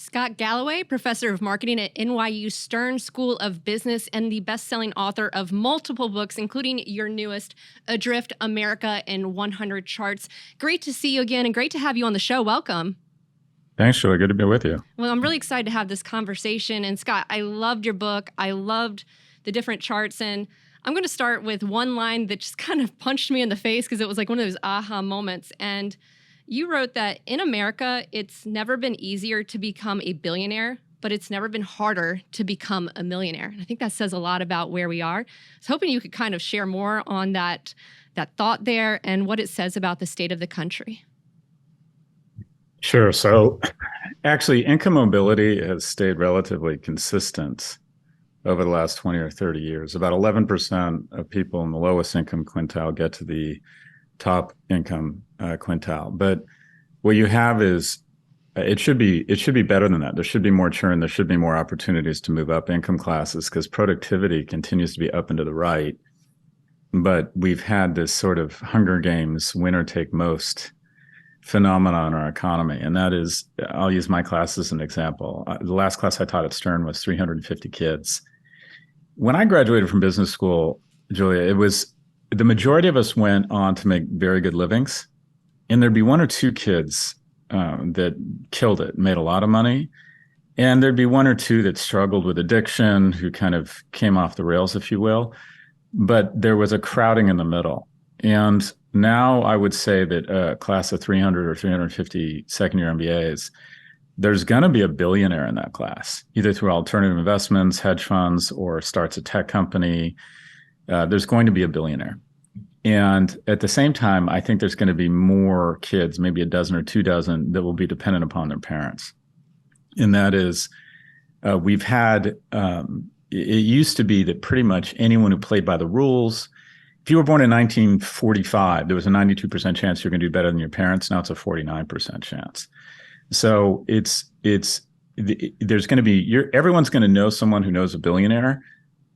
Scott Galloway, professor of marketing at NYU Stern School of Business and the best-selling author of multiple books, including your newest, Adrift, America in 100 Charts. Great to see you again and great to have you on the show. Welcome. Thanks, Julia. Good to be with you. Well, I'm really excited to have this conversation. And Scott, I loved your book. I loved the different charts. And I'm going to start with one line that just kind of punched me in the face because it was like one of those aha moments. And you wrote that in America, it's never been easier to become a billionaire, but it's never been harder to become a millionaire. And I think that says a lot about where we are. I was hoping you could kind of share more on that thought there and what it says about the state of the country. Sure. So actually, income mobility has stayed relatively consistent over the last 20 or 30 years. About 11% of people in the lowest income quintile get to the top income quintile. But what you have is it should be better than that. There should be more churn. There should be more opportunities to move up income classes because productivity continues to be up and to the right. But we've had this sort of Hunger Games, winner take most phenomenon in our economy. And that is, I'll use my class as an example. The last class I taught at Stern was 350 kids. When I graduated from business school, Julia, it was the majority of us went on to make very good livings. And there'd be one or two kids that killed it, made a lot of money. And there'd be one or two that struggled with addiction, who kind of came off the rails, if you will. But there was a crowding in the middle. And now I would say that a class of 300 or 350 second-year MBAs, there's going to be a billionaire in that class, either through alternative investments, hedge funds, or starts a tech company. There's going to be a billionaire. And at the same time, I think there's going to be more kids, maybe a dozen or 2 dozen, that will be dependent upon their parents. And that is, we've had, it used to be that pretty much anyone who played by the rules, if you were born in 1945, there was a 92% chance you're going to do better than your parents. Now it's a 49% chance. So there's going to be, everyone's going to know someone who knows a billionaire,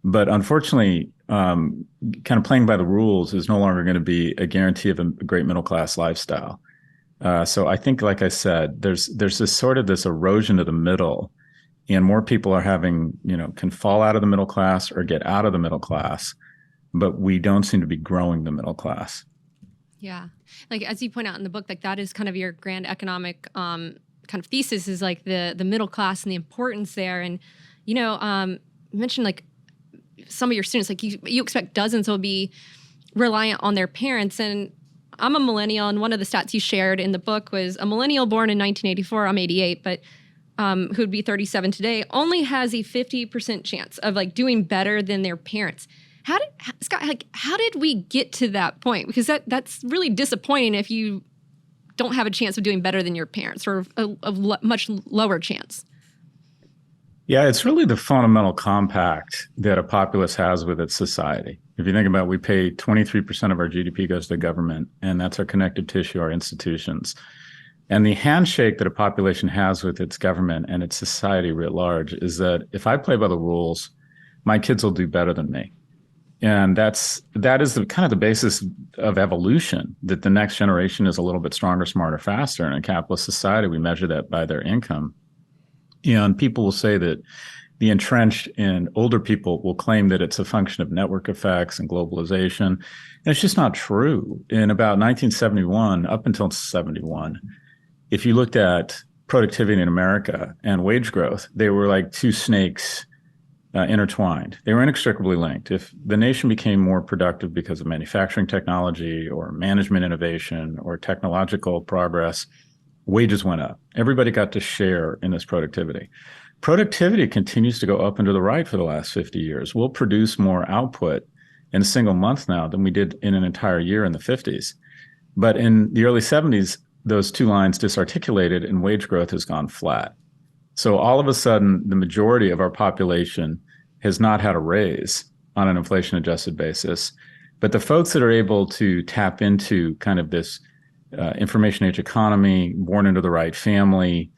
but unfortunately, kind of playing by the rules is no longer going to be a guarantee of a great middle class lifestyle. So I think, like I said, there's this sort of this erosion of the middle, and more people are can fall out of the middle class or get out of the middle class, but we don't seem to be growing the middle class. Yeah. Like, as you point out in the book, like that is kind of your grand economic kind of thesis, is like the middle class and the importance there. And, you mentioned like some of your students, like you expect dozens will be reliant on their parents. And I'm a millennial, and one of the stats you shared in the book was a millennial born in 1984, I'm 88, but who'd be 37 today, only has a 50% chance of like doing better than their parents. Scott, how did we get to that point? Because that's really disappointing if you don't have a chance of doing better than your parents, or a much lower chance. Yeah, it's really the fundamental compact that a populace has with its society. If you think about it, we pay 23% of our GDP goes to the government, and that's our connective tissue, our institutions. And the handshake that a population has with its government and its society writ large is that if I play by the rules, my kids will do better than me. And that is the kind of the basis of evolution, that the next generation is a little bit stronger, smarter, faster. In a capitalist society, we measure that by their income. And people will say that the entrenched and older people will claim that it's a function of network effects and globalization. And it's just not true. In about 1971, up until 71, if you looked at productivity in America and wage growth, they were like two snakes intertwined. They were inextricably linked. If the nation became more productive because of manufacturing technology or management innovation or technological progress, wages went up. Everybody got to share in this productivity. Productivity continues to go up and to the right for the last 50 years. We'll produce more output in a single month now than we did in an entire year in the 50s. But in the early 70s, those two lines disarticulated and wage growth has gone flat. So all of a sudden, the majority of our population has not had a raise on an inflation-adjusted basis. But the folks that are able to tap into kind of this information age economy, born into the right family,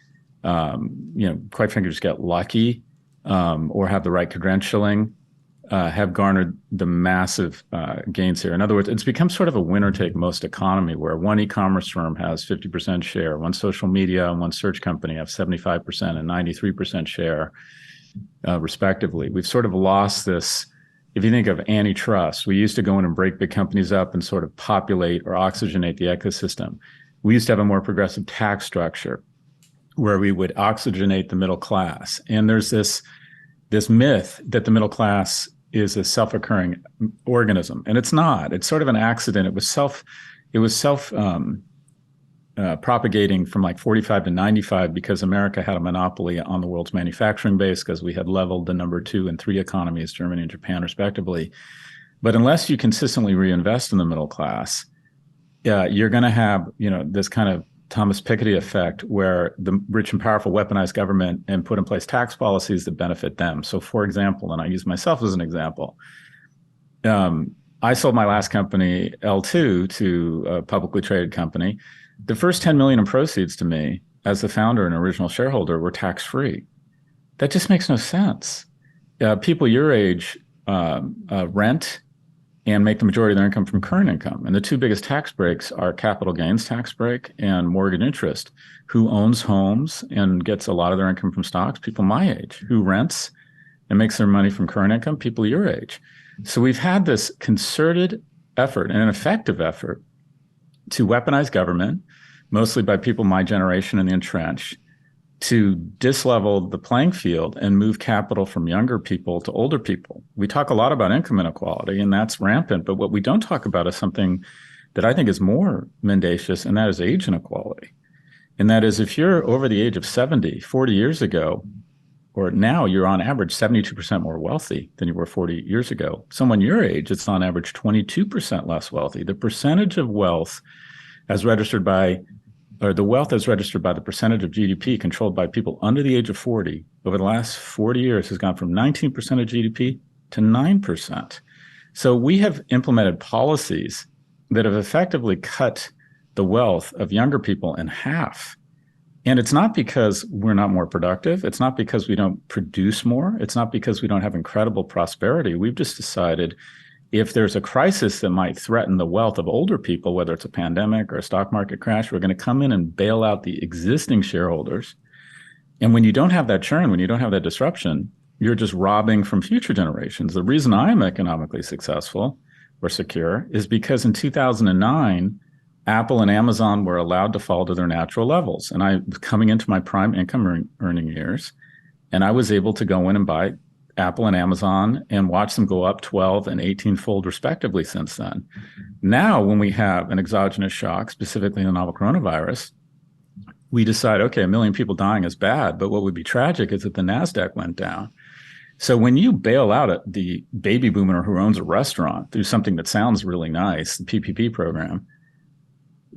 quite frankly, just get lucky or have the right credentialing, have garnered the massive gains here. In other words, it's become sort of a winner-take-most economy where one e-commerce firm has 50% share, one social media and one search company have 75% and 93% share, respectively. We've sort of lost this. If you think of antitrust, we used to go in and break big companies up and sort of populate or oxygenate the ecosystem. We used to have a more progressive tax structure where we would oxygenate the middle class. And there's this myth that the middle class is a self-occurring organism, and it's not. It's sort of an accident. It was self propagating from like 45 to 95 because America had a monopoly on the world's manufacturing base because we had leveled the number 2 and 3 economies, Germany and Japan, respectively. But unless you consistently reinvest in the middle class, you're going to have, this kind of Thomas Piketty effect where the rich and powerful weaponize government and put in place tax policies that benefit them. So, for example, and I use myself as an example, I sold my last company, L2, to a publicly traded company. The first 10 million in proceeds to me as the founder and original shareholder were tax-free. That just makes no sense. People your age rent and make the majority of their income from current income. And the two biggest tax breaks are capital gains tax break and mortgage interest. Who owns homes and gets a lot of their income from stocks? People my age. Who rents and makes their money from current income? People your age. So we've had this concerted effort and an effective effort to weaponize government, mostly by people my generation and the entrenched, to dislevel the playing field and move capital from younger people to older people. We talk a lot about income inequality, and that's rampant. But what we don't talk about is something that I think is more mendacious, and that is age inequality. And that is, if you're over the age of 70, 40 years ago, or now, you're on average 72% more wealthy than you were 40 years ago. Someone your age, it's on average 22% less wealthy. The percentage of wealth as registered by the wealth as registered by the percentage of GDP controlled by people under the age of 40 over the last 40 years has gone from 19% of GDP to 9%. So we have implemented policies that have effectively cut the wealth of younger people in half. And it's not because we're not more productive. It's not because we don't produce more. It's not because we don't have incredible prosperity. We've just decided if there's a crisis that might threaten the wealth of older people, whether it's a pandemic or a stock market crash, we're going to come in and bail out the existing shareholders. And when you don't have that churn, when you don't have that disruption, you're just robbing from future generations. The reason I'm economically successful or secure is because in 2009, Apple and Amazon were allowed to fall to their natural levels. And I was coming into my prime income earning years, and I was able to go in and buy Apple and Amazon and watch them go up 12 and 18-fold respectively since then. Now, when we have an exogenous shock, specifically the novel coronavirus, we decide, okay, 1 million people dying is bad, but what would be tragic is that the NASDAQ went down. So when you bail out the baby boomer who owns a restaurant through something that sounds really nice, the PPP program,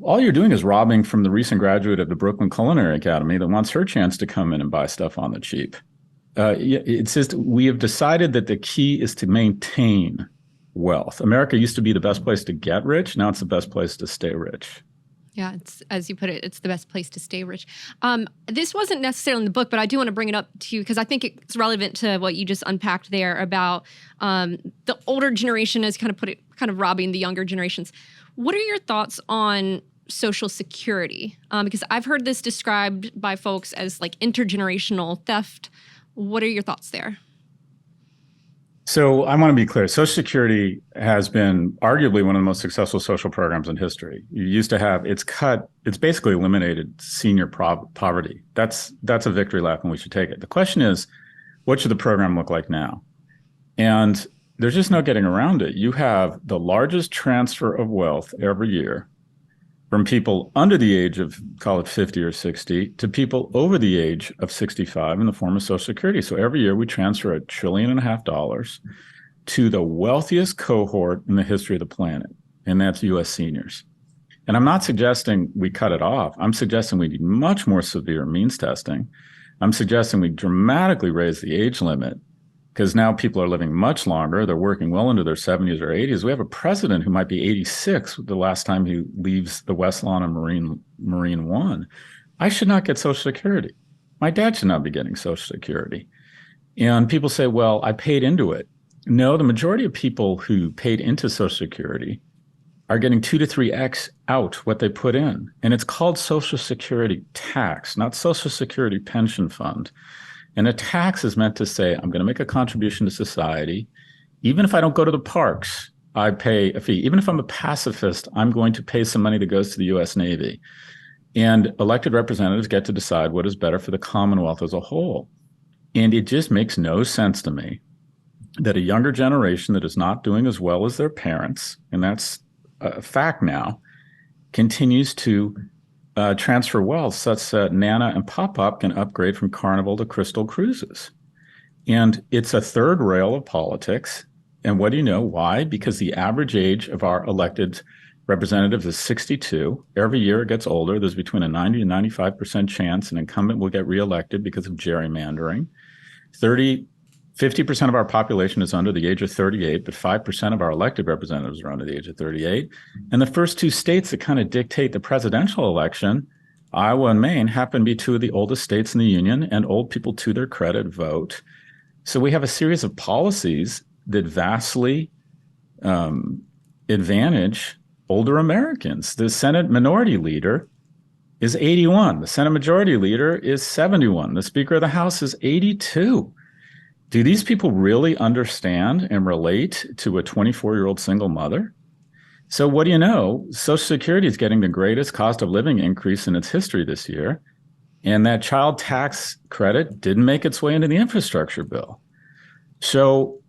all you're doing is robbing from the recent graduate of the Brooklyn Culinary Academy that wants her chance to come in and buy stuff on the cheap. It's just, we have decided that the key is to maintain wealth. America used to be the best place to get rich. Now it's the best place to stay rich. Yeah, it's, as you put it, it's the best place to stay rich. This wasn't necessarily in the book, but I do want to bring it up to you because I think it's relevant to what you just unpacked there about the older generation as kind of robbing the younger generations. What are your thoughts on Social Security? Because I've heard this described by folks as like intergenerational theft. What are your thoughts there? So I want to be clear. Social Security has been arguably one of the most successful social programs in history. You used to have, it's basically eliminated senior poverty. That's a victory lap and we should take it. The question is, what should the program look like now? And there's just no getting around it. You have the largest transfer of wealth every year from people under the age of, call it 50 or 60, to people over the age of 65 in the form of Social Security. So every year we transfer $1.5 trillion to the wealthiest cohort in the history of the planet, and that's U.S. seniors. And I'm not suggesting we cut it off. I'm suggesting we need much more severe means testing. I'm suggesting we dramatically raise the age limit, because now people are living much longer. They're working well into their 70s or 80s. We have a president who might be 86 the last time he leaves the West Lawn and Marine One. I should not get Social Security. My dad should not be getting Social Security. And people say, well, I paid into it. No, the majority of people who paid into Social Security are getting 2 to 3x out what they put in. And it's called Social Security tax, not Social Security pension fund. And a tax is meant to say, I'm going to make a contribution to society. Even if I don't go to the parks, I pay a fee. Even if I'm a pacifist, I'm going to pay some money that goes to the US Navy. And elected representatives get to decide what is better for the Commonwealth as a whole. And it just makes no sense to me that a younger generation that is not doing as well as their parents, and that's a fact now, continues to transfer wealth such that Nana and Pop-Up can upgrade from Carnival to Crystal Cruises. And it's a third rail of politics. And what do you know? Why? Because the average age of our elected representatives is 62. Every year it gets older. There's between a 90 and 95% chance an incumbent will get reelected because of gerrymandering. 50% of our population is under the age of 38, but 5% of our elected representatives are under the age of 38. And the first two states that kind of dictate the presidential election, Iowa and Maine, happen to be two of the oldest states in the union, and old people, to their credit, vote. So we have a series of policies that vastly advantage older Americans. The Senate minority leader is 81. The Senate majority leader is 71. The Speaker of the House is 82. Do these people really understand and relate to a 24-year-old single mother? So what do you know? Social Security is getting the greatest cost of living increase in its history this year. And that child tax credit didn't make its way into the infrastructure bill. So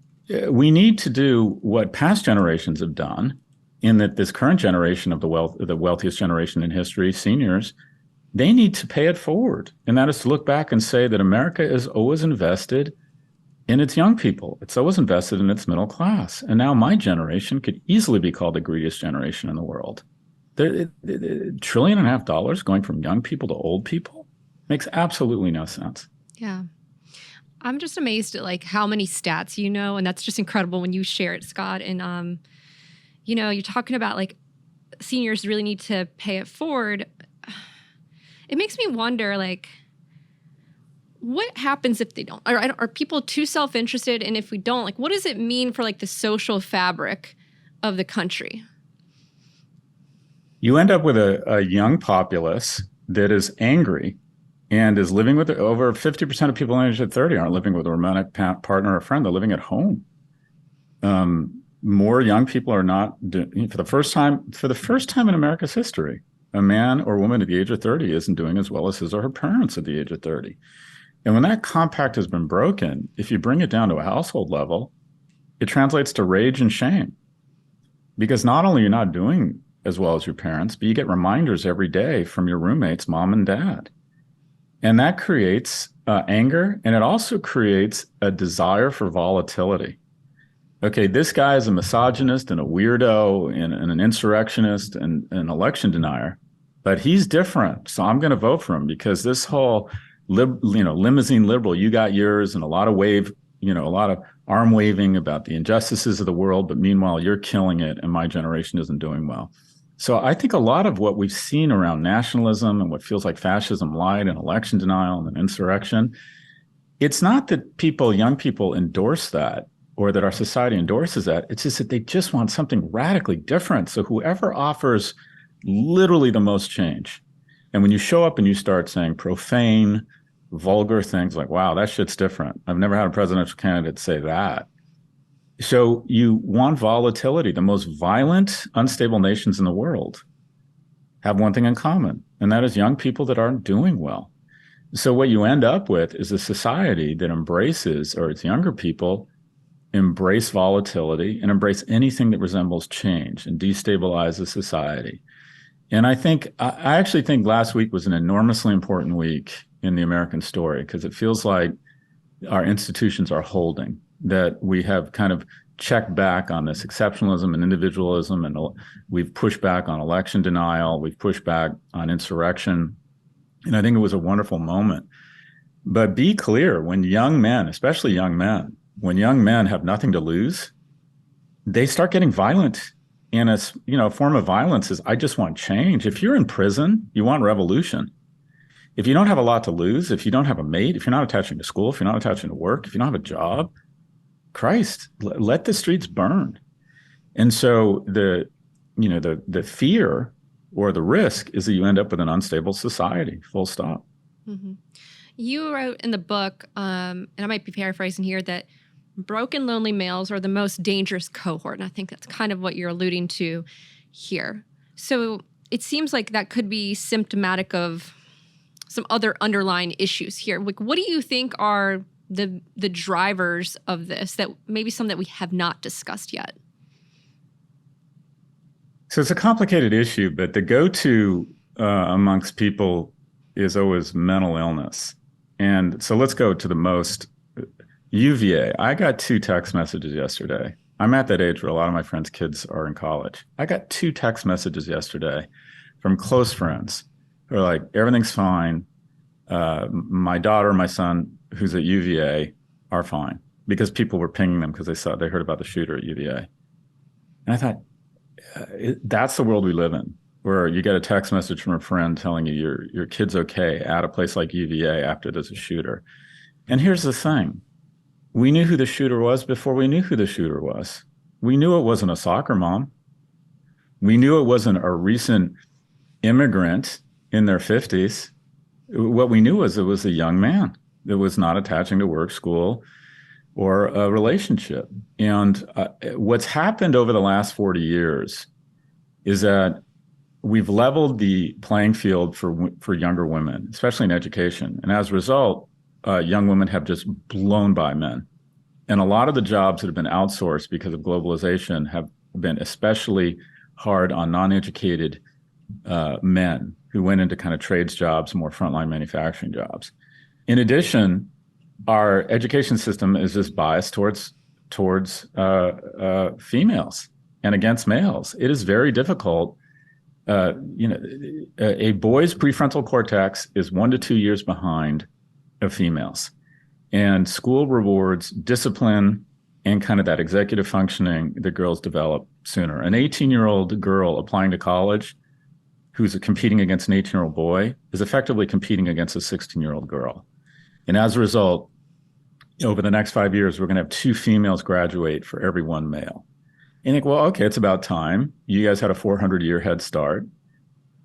we need to do what past generations have done, in that this current generation of the wealthiest generation in history, seniors, they need to pay it forward. And that is to look back and say that America is always invested in its young people. It's always invested in its middle class. And now my generation could easily be called the greediest generation in the world. $1.5 trillion going from young people to old people makes absolutely no sense. Yeah. I'm just amazed at like how many stats you know, and that's just incredible when you share it, Scott. And you're talking about like seniors really need to pay it forward. It makes me wonder, like, what happens if they don't? Are people too self-interested? And if we don't, like, what does it mean for like the social fabric of the country? You end up with a young populace that is angry and is living with over 50% of people under the age of 30 aren't living with a romantic partner or friend. They're living at home. More young people are not for the first time in America's history, a man or woman at the age of 30 isn't doing as well as his or her parents at the age of 30. And when that compact has been broken, if you bring it down to a household level, it translates to rage and shame. Because not only are you not doing as well as your parents, but you get reminders every day from your roommates, mom and dad. And that creates anger, and it also creates a desire for volatility. Okay, this guy is a misogynist and a weirdo and an insurrectionist and an election denier, but he's different. So I'm going to vote for him because this whole limousine liberal, you got yours, and a lot of arm waving about the injustices of the world, but meanwhile you're killing it and my generation isn't doing well. So I think a lot of what we've seen around nationalism and what feels like fascism light and election denial and insurrection, it's not that young people endorse that or that our society endorses that. It's just that they just want something radically different. So whoever offers literally the most change. And when you show up and you start saying profane, vulgar things like, wow, that shit's different. I've never had a presidential candidate say that. So you want volatility. The most violent, unstable nations in the world have one thing in common, and that is young people that aren't doing well. So what you end up with is a society that embraces, or its younger people embrace volatility and embrace anything that resembles change and destabilizes society. And I actually think last week was an enormously important week in the American story, because it feels like our institutions are holding, that we have kind of checked back on this exceptionalism and individualism, and we've pushed back on election denial, we've pushed back on insurrection. And I think it was a wonderful moment. But be clear, when young men, especially young men, when young men have nothing to lose, they start getting violent. And a form of violence is, I just want change. If you're in prison, you want revolution. If you don't have a lot to lose, if you don't have a mate, if you're not attaching to school, if you're not attaching to work, if you don't have a job, Christ, let the streets burn. And so the fear or the risk is that you end up with an unstable society, full stop. Mm-hmm. You wrote in the book, and I might be paraphrasing here, that broken, lonely males are the most dangerous cohort. And I think that's kind of what you're alluding to here. So it seems like that could be symptomatic of some other underlying issues here. Like, what do you think are the drivers of this, that maybe some that we have not discussed yet? So it's a complicated issue, but the go-to amongst people is always mental illness. And so let's go to the most UVA. I got 2 text messages yesterday. I'm at that age where a lot of my friends' kids are in college. I got 2 text messages yesterday from close friends who are like, everything's fine. My daughter, my son, who's at UVA, are fine, because people were pinging them because they heard about the shooter at UVA. And I thought, that's the world we live in, where you get a text message from a friend telling you your kid's okay at a place like UVA after there's a shooter. And here's the thing. We knew who the shooter was before we knew who the shooter was. We knew it wasn't a soccer mom. We knew it wasn't a recent immigrant in their 50s. What we knew was it was a young man that was not attaching to work, school, or a relationship. And what's happened over the last 40 years is that we've leveled the playing field for younger women, especially in education. And as a result, young women have just blown by men. And a lot of the jobs that have been outsourced because of globalization have been especially hard on non-educated men who went into kind of trades jobs, more frontline manufacturing jobs. In addition, our education system is just biased towards females and against males. It is very difficult. A boy's prefrontal cortex is 1 to 2 years behind a female's, and school rewards discipline and kind of that executive functioning that girls develop sooner. An 18-year-old girl applying to college who's competing against an 18-year-old boy is effectively competing against a 16-year-old girl. And as a result, over the next 5 years, we're going to have 2 females graduate for every 1 male. And you think, well, okay, it's about time. You guys had a 400-year head start.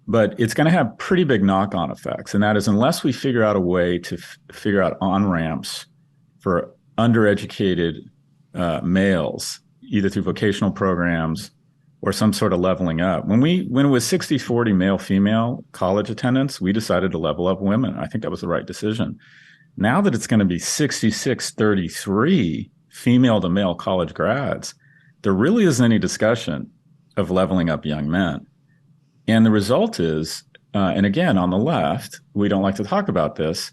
But it's going to have pretty big knock-on effects. And that is, unless we figure out a way to figure out on-ramps for undereducated males, either through vocational programs or some sort of leveling up. When it was 60-40 male-female college attendance, we decided to level up women. I think that was the right decision. Now that it's going to be 66-33 female to male college grads, there really isn't any discussion of leveling up young men. And the result is, and again, on the left, we don't like to talk about this,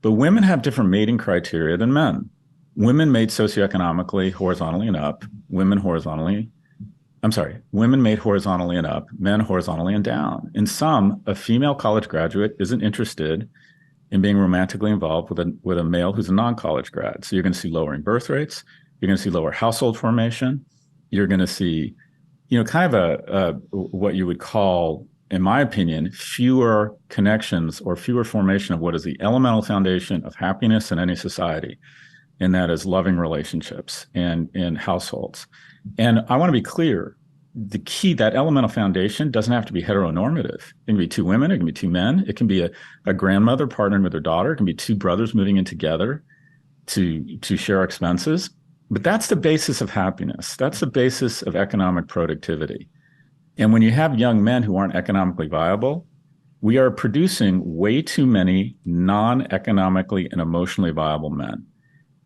but women have different mating criteria than men. Women mate socioeconomically, horizontally and up, women mate horizontally and up, men horizontally and down. In some, a female college graduate isn't interested in being romantically involved with a male who's a non-college grad. So you're going to see lowering birth rates. You're going to see lower household formation. You're going to see, kind of what you would call, in my opinion, fewer connections or fewer formation of what is the elemental foundation of happiness in any society. And that is loving relationships and households. And I want to be clear, the key, that elemental foundation doesn't have to be heteronormative. It can be 2 women, it can be 2 men, it can be a grandmother partnering with her daughter, it can be 2 brothers moving in together to share expenses. But that's the basis of happiness. That's the basis of economic productivity. And when you have young men who aren't economically viable, we are producing way too many non-economically and emotionally viable men.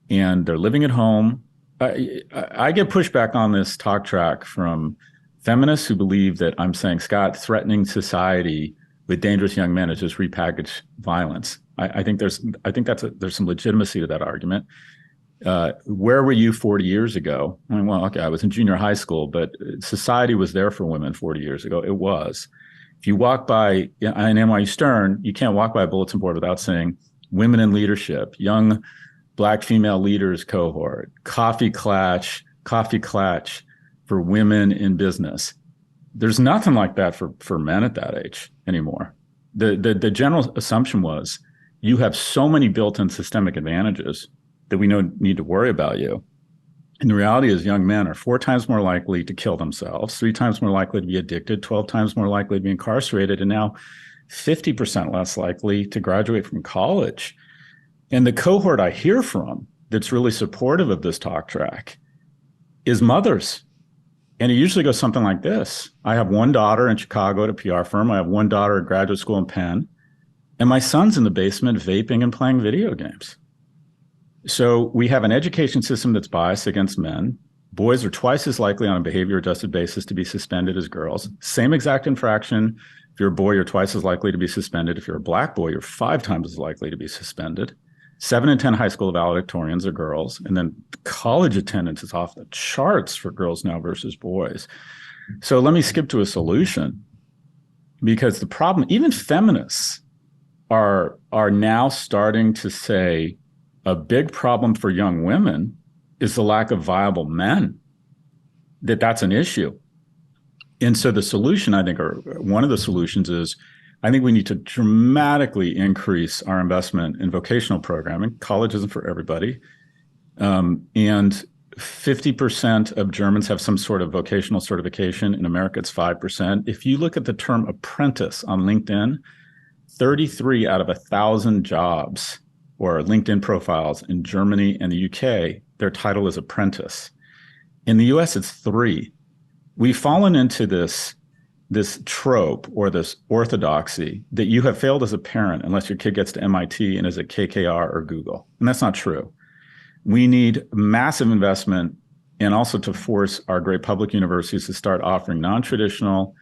And they're living at home. I get pushback on this talk track from feminists who believe that I'm saying, Scott, threatening society with dangerous young men is just repackaged violence. I think there's some legitimacy to that argument. Where were you 40 years ago? I mean, well, okay, I was in junior high school, but society was there for women 40 years ago. It was. If you walk by in NYU Stern, you can't walk by a bulletin board without saying women in leadership, young Black female leaders cohort, coffee clutch for women in business. There's nothing like that for men at that age anymore. The general assumption was you have so many built-in systemic advantages that we don't need to worry about you. And the reality is young men are 4 times more likely to kill themselves, 3 times more likely to be addicted, 12 times more likely to be incarcerated, and now 50% less likely to graduate from college. And the cohort I hear from that's really supportive of this talk track is mothers. And it usually goes something like this. I have one daughter in Chicago at a PR firm. I have one daughter at graduate school in Penn. And my son's in the basement vaping and playing video games. So we have an education system that's biased against men. Boys are twice as likely on a behavior adjusted basis to be suspended as girls. Same exact infraction. If you're a boy, you're twice as likely to be suspended. If you're a black boy, you're 5 times as likely to be suspended. 7 in 10 high school valedictorians are girls. And then college attendance is off the charts for girls now versus boys. So let me skip to a solution, because the problem, even feminists are now starting to say, a big problem for young women is the lack of viable men, that's an issue. And so the solution, I think, or one of the solutions is, I think we need to dramatically increase our investment in vocational programming. College isn't for everybody. And 50% of Germans have some sort of vocational certification. In America, it's 5%. If you look at the term apprentice on LinkedIn, 33 out of 1,000 jobs or LinkedIn profiles in Germany and the UK, their title is apprentice. In the US, it's 3. We've fallen into this trope or this orthodoxy that you have failed as a parent unless your kid gets to MIT and is at KKR or Google. And that's not true. We need massive investment, and also to force our great public universities to start offering non-traditional,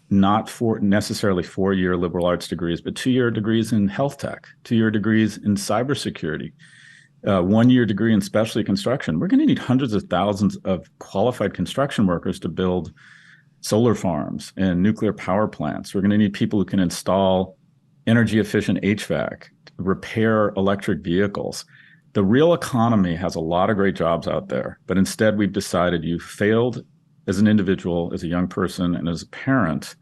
not for necessarily 4-year liberal arts degrees, but 2-year degrees in health tech, 2-year degrees in cybersecurity, 1-year degree in specialty construction. We're going to need hundreds of thousands of qualified construction workers to build solar farms and nuclear power plants. We're going to need people who can install energy efficient HVAC, repair electric vehicles. The real economy has a lot of great jobs out there, but instead we've decided you failed as an individual, as a young person, and as a parent,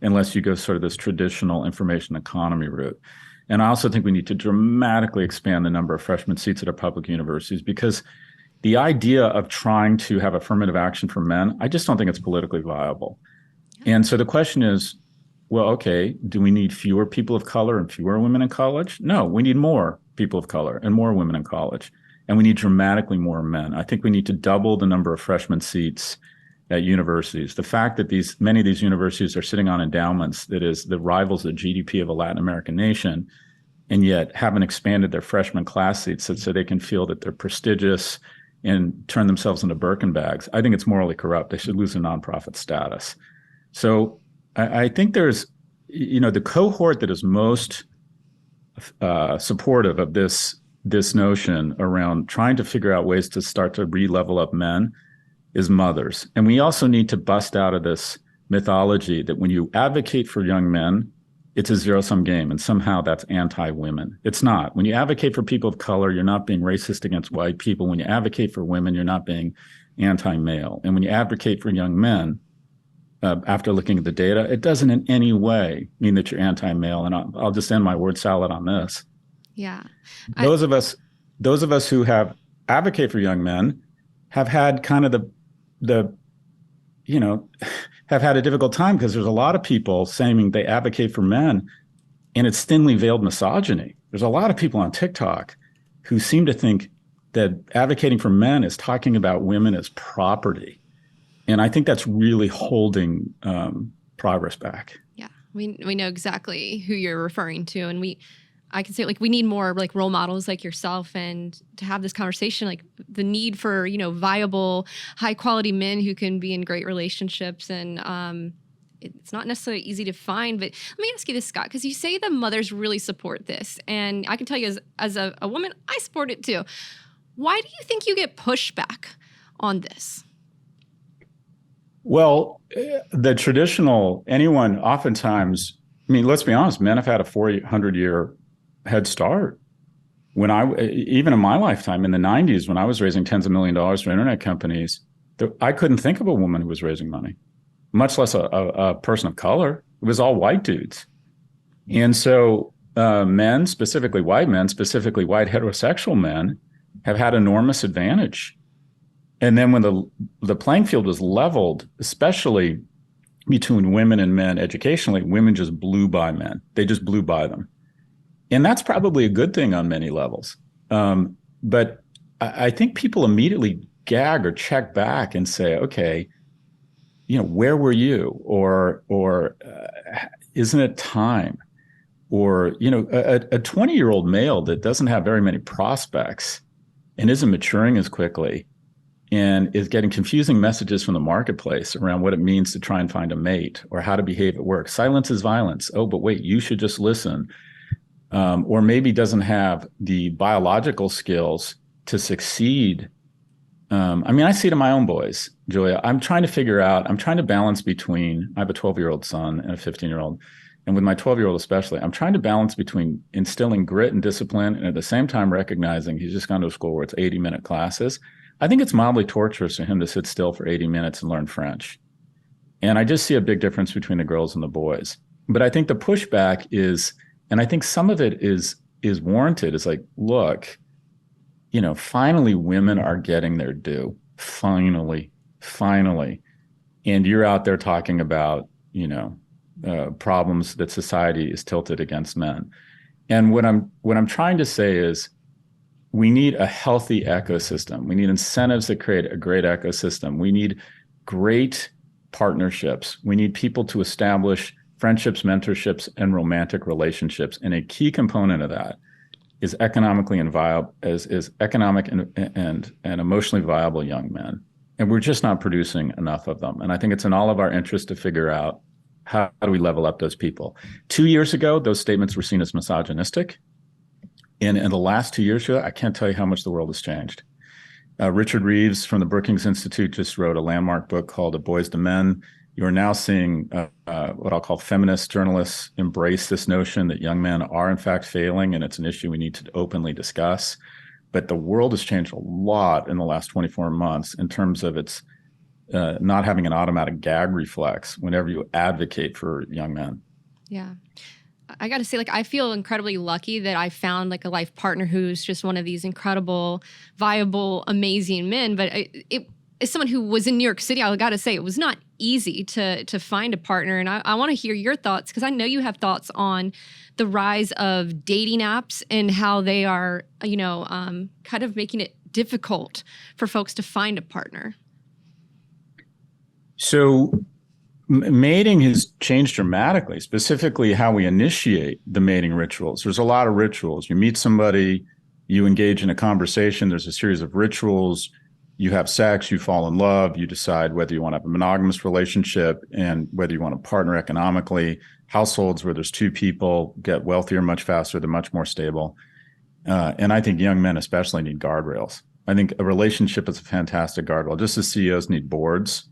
unless you go sort of this traditional information economy route. And I also think we need to dramatically expand the number of freshman seats at our public universities, because the idea of trying to have affirmative action for men, I just don't think it's politically viable. And so the question is, well, okay, do we need fewer people of color and fewer women in college? No, we need more people of color and more women in college. And we need dramatically more men. I think we need to double the number of freshman seats at universities. The fact that many of these universities are sitting on endowments that rivals the GDP of a Latin American nation, and yet haven't expanded their freshman class seats so they can feel that they're prestigious and turn themselves into Birkin bags. I think it's morally corrupt. They should lose their nonprofit status. So I think there's, the cohort that is most supportive of this notion around trying to figure out ways to start to re-level up men is mothers. And we also need to bust out of this mythology that when you advocate for young men, it's a zero-sum game, and somehow that's anti-women. It's not. When you advocate for people of color, you're not being racist against white people. When you advocate for women, you're not being anti-male. And when you advocate for young men, after looking at the data, it doesn't in any way mean that you're anti-male. And I'll just end my word salad on this. Yeah. Those of us who have advocate for young men have had kind of have had a difficult time, because there's a lot of people saying they advocate for men, and it's thinly veiled misogyny. There's a lot of people on TikTok who seem to think that advocating for men is talking about women as property. And I think that's really holding progress back. Yeah, we know exactly who you're referring to. And I can say, we need more role models like yourself, and to have this conversation, the need for, viable, high quality men who can be in great relationships. And it's not necessarily easy to find, but let me ask you this, Scott, because you say the mothers really support this. And I can tell you as a woman, I support it too. Why do you think you get pushback on this? Well, the traditional, oftentimes, let's be honest, men have had a 400-year head start. Even in my lifetime, in the 90s, when I was raising tens of millions of dollars for internet companies, I couldn't think of a woman who was raising money, much less a person of color. It was all white dudes. And so men, specifically white heterosexual men, have had enormous advantage And then when the playing field was leveled, especially between women and men educationally, women just blew by men. They just blew by them. And that's probably a good thing on many levels. But I think people immediately gag or check back and say, okay, where were you? Or isn't it time? Or, a 20-year-old male that doesn't have very many prospects and isn't maturing as quickly and is getting confusing messages from the marketplace around what it means to try and find a mate or how to behave at work. Silence is violence. Oh, but wait, you should just listen. Or maybe doesn't have the biological skills to succeed. I see it in my own boys, Julia. I'm trying to balance between, I have a 12-year-old son and a 15-year-old. And with my 12-year-old especially, I'm trying to balance between instilling grit and discipline and at the same time recognizing he's just gone to a school where it's 80-minute classes. I think it's mildly torturous for him to sit still for 80 minutes and learn French. And I just see a big difference between the girls and the boys. But I think the pushback is, and I think some of it is warranted. It's like, look, finally women are getting their due. Finally. And you're out there talking about, problems that society is tilted against men. And what I'm trying to say is we need a healthy ecosystem. We need incentives that create a great ecosystem. We need great partnerships. We need people to establish friendships, mentorships, and romantic relationships. And a key component of that is economically and viable, is economic and emotionally viable young men. And we're just not producing enough of them. And I think it's in all of our interest to figure out how do we level up those people. 2 years ago, those statements were seen as misogynistic. And in the last 2 years, I can't tell you how much the world has changed. Richard Reeves from the Brookings Institute just wrote a landmark book called A Boys to Men. You are now seeing what I'll call feminist journalists embrace this notion that young men are in fact failing, and it's an issue we need to openly discuss. But the world has changed a lot in the last 24 months in terms of its not having an automatic gag reflex whenever you advocate for young men. Yeah. I got to say, I feel incredibly lucky that I found a life partner who's just one of these incredible, viable, amazing men. But as someone who was in New York City, I got to say it was not easy to find a partner. And I want to hear your thoughts, because I know you have thoughts on the rise of dating apps and how they are, kind of making it difficult for folks to find a partner. So mating has changed dramatically, specifically how we initiate the mating rituals. There's a lot of rituals. You meet somebody, you engage in a conversation, there's a series of rituals, you have sex, you fall in love, you decide whether you want to have a monogamous relationship and whether you want to partner economically. Households where there's two people get wealthier much faster, they're much more stable. And I think young men especially need guardrails. I think a relationship is a fantastic guardrail. Just as CEOs need boards.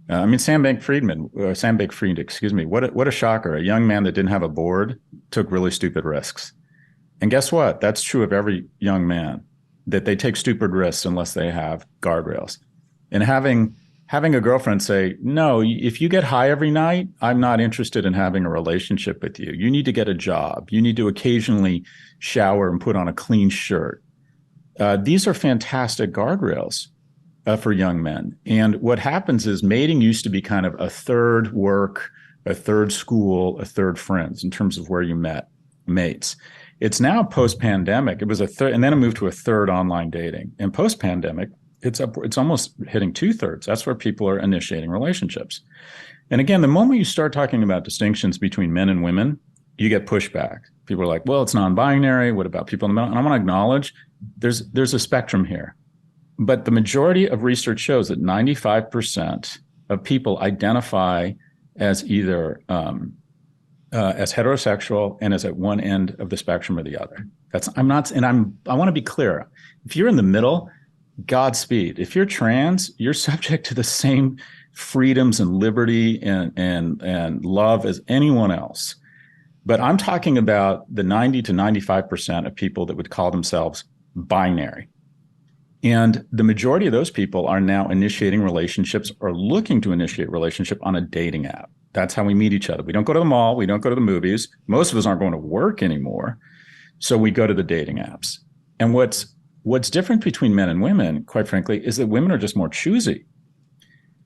Sam Bankman-Fried, excuse me. What a shocker. A young man that didn't have a board took really stupid risks. And guess what? That's true of every young man, that they take stupid risks unless they have guardrails. And having a girlfriend say, no, if you get high every night, I'm not interested in having a relationship with you. You need to get a job. You need to occasionally shower and put on a clean shirt. These are fantastic guardrails for young men. And what happens is mating used to be kind of a third work, a third school, a third friends in terms of where you met mates. It's now post-pandemic. It was a third, and then it moved to a third online dating. And post-pandemic, it's almost hitting 2/3. That's where people are initiating relationships. And again, the moment you start talking about distinctions between men and women, you get pushback. People are like, well, it's non-binary. What about people in the middle? And I want to acknowledge there's a spectrum here. But the majority of research shows that 95% of people identify as either as heterosexual and as at one end of the spectrum or the other. I want to be clear. If you're in the middle, Godspeed. If you're trans, you're subject to the same freedoms and liberty and love as anyone else. But I'm talking about the 90 to 95% of people that would call themselves binary. And the majority of those people are now initiating relationships or looking to initiate relationship on a dating app. That's how we meet each other. We don't go to the mall. We don't go to the movies. Most of us aren't going to work anymore. So we go to the dating apps. And what's what's different between men and women, quite frankly, is that women are just more choosy.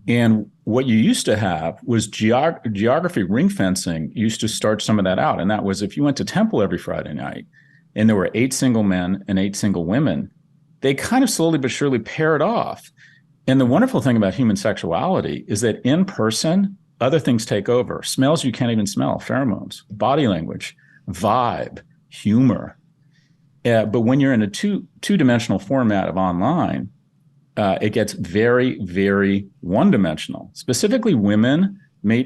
And what you used to have was geography ring fencing used to start some of that out. And that was if you went to temple every Friday night and there were 8 single men and 8 single women, they kind of slowly but surely paired off. And the wonderful thing about human sexuality is that in person, other things take over. Smells you can't even smell, pheromones, body language, vibe, humor. But when you're in a two-dimensional format of online, it gets very, very one-dimensional. Specifically, women may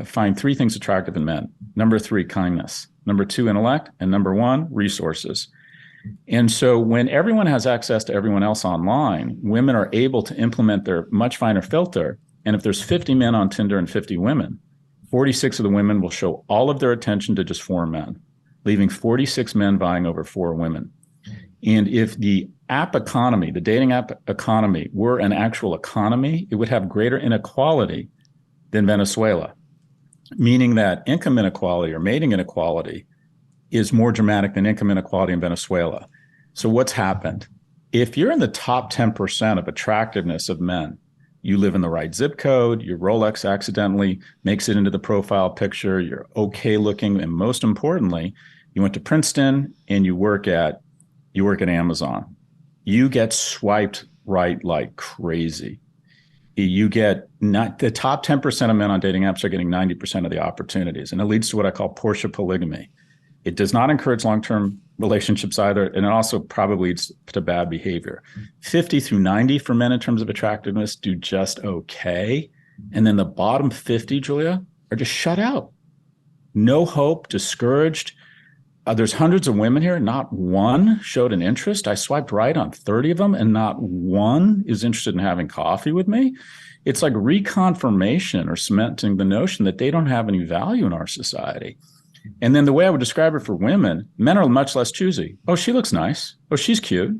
find 3 things attractive in men. Number 3, kindness. Number 2, intellect. And number 1, resources. And so when everyone has access to everyone else online, women are able to implement their much finer filter. And if there's 50 men on Tinder and 50 women, 46 of the women will show all of their attention to just 4 men, leaving 46 men vying over 4 women. And if the app economy, the dating app economy, were an actual economy, it would have greater inequality than Venezuela, meaning that income inequality or mating inequality is more dramatic than income inequality in Venezuela. So what's happened? If you're in the top 10% of attractiveness of men, you live in the right zip code, your Rolex accidentally makes it into the profile picture, you're okay looking, and most importantly, you went to Princeton and you work at Amazon. You get swiped right like crazy. You get not the top 10% of men on dating apps are getting 90% of the opportunities. And it leads to what I call Porsche polygamy. It does not encourage long-term relationships either. And it also probably leads to bad behavior. 50 through 90 for men in terms of attractiveness do just okay. And then the bottom 50, Julia, are just shut out. No hope, discouraged. There's hundreds of women here. Not one showed an interest. I swiped right on 30 of them, and not one is interested in having coffee with me. It's like reconfirmation or cementing the notion that they don't have any value in our society. And then the way I would describe it for women, men are much less choosy. Oh, she looks nice. Oh, she's cute.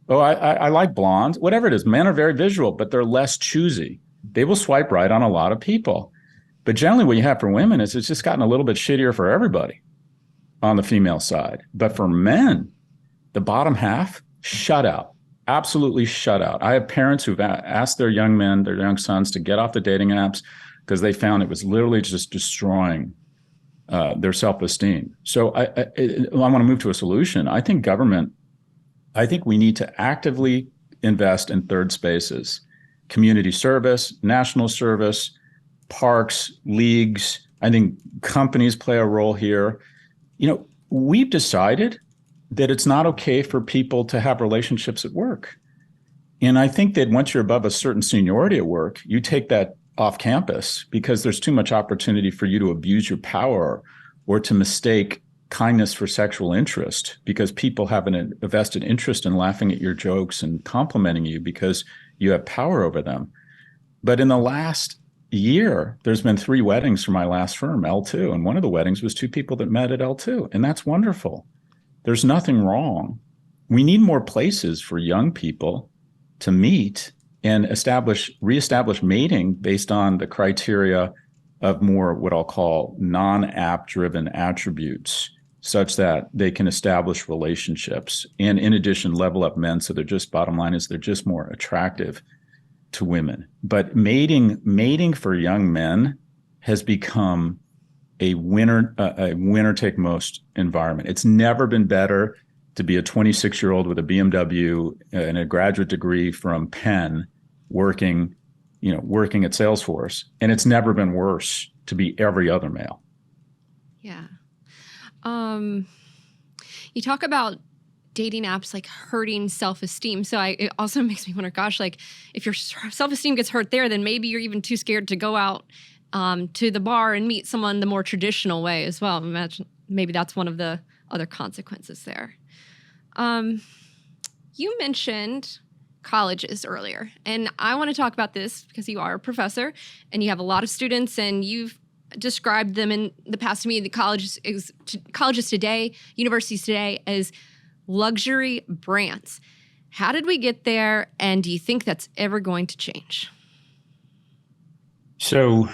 Oh, I like blondes. Whatever it is, men are very visual, but they're less choosy. They will swipe right on a lot of people. But generally what you have for women is it's just gotten a little bit shittier for everybody on the female side. But for men, the bottom half, shut out, absolutely shut out. I have parents who've asked their young men, their young sons to get off the dating apps because they found it was literally just destroying their self-esteem. So I want to move to a solution. I think we need to actively invest in third spaces, community service, national service, parks, leagues. I think companies play a role here. We've decided that it's not okay for people to have relationships at work. And I think that once you're above a certain seniority at work, you take that off campus because there's too much opportunity for you to abuse your power or to mistake kindness for sexual interest because people have a vested interest in laughing at your jokes and complimenting you because you have power over them. But in the last year, there's been 3 weddings for my last firm, L2. And one of the weddings was 2 people that met at L2. And that's wonderful. There's nothing wrong. We need more places for young people to meet and reestablish mating based on the criteria of more what I'll call non-app driven attributes, such that they can establish relationships. And in addition, level up men. So bottom line is they're just more attractive to women. But mating for young men has become a winner take most environment. It's never been better to be a 26-year-old with a BMW and a graduate degree from Penn working at Salesforce. And it's never been worse to be every other male. Yeah. You talk about dating apps like hurting self-esteem. So it also makes me wonder, gosh, like if your self-esteem gets hurt there, then maybe you're even too scared to go out to the bar and meet someone the more traditional way as well. Imagine maybe that's one of the other consequences there. You mentioned colleges earlier, and I want to talk about this because you are a professor and you have a lot of students, and you've described them in the past to me, the colleges today, universities today, as luxury brands. How did we get there, and do you think that's ever going to change? So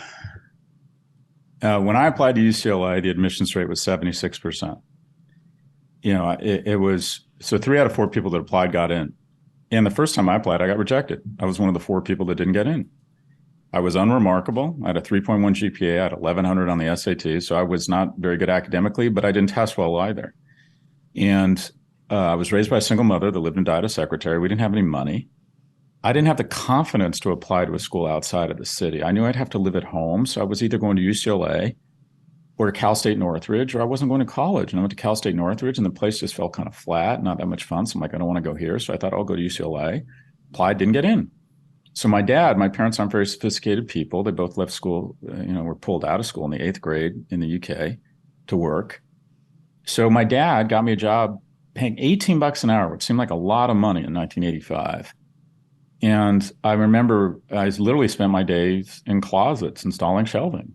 when I applied to UCLA, the admissions rate was 76%. It was So 3 out of 4 people that applied got in. And the first time I applied, I got rejected. I was one of the 4 people that didn't get in. I was unremarkable. I had a 3.1 GPA. I had 1,100 on the SAT. So I was not very good academically, but I didn't test well either. And I was raised by a single mother that lived and died as secretary. We didn't have any money. I didn't have the confidence to apply to a school outside of the city. I knew I'd have to live at home. So I was either going to UCLA or to Cal State Northridge, or I wasn't going to college. And I went to Cal State Northridge, and the place just felt kind of flat, not that much fun. So I'm like, I don't want to go here. So I thought I'll go to UCLA. Applied, didn't get in. So my parents aren't very sophisticated people. They both left school, were pulled out of school in the 8th grade in the UK to work. So my dad got me a job paying $18 an hour, which seemed like a lot of money in 1985. And I remember I literally spent my days in closets installing shelving.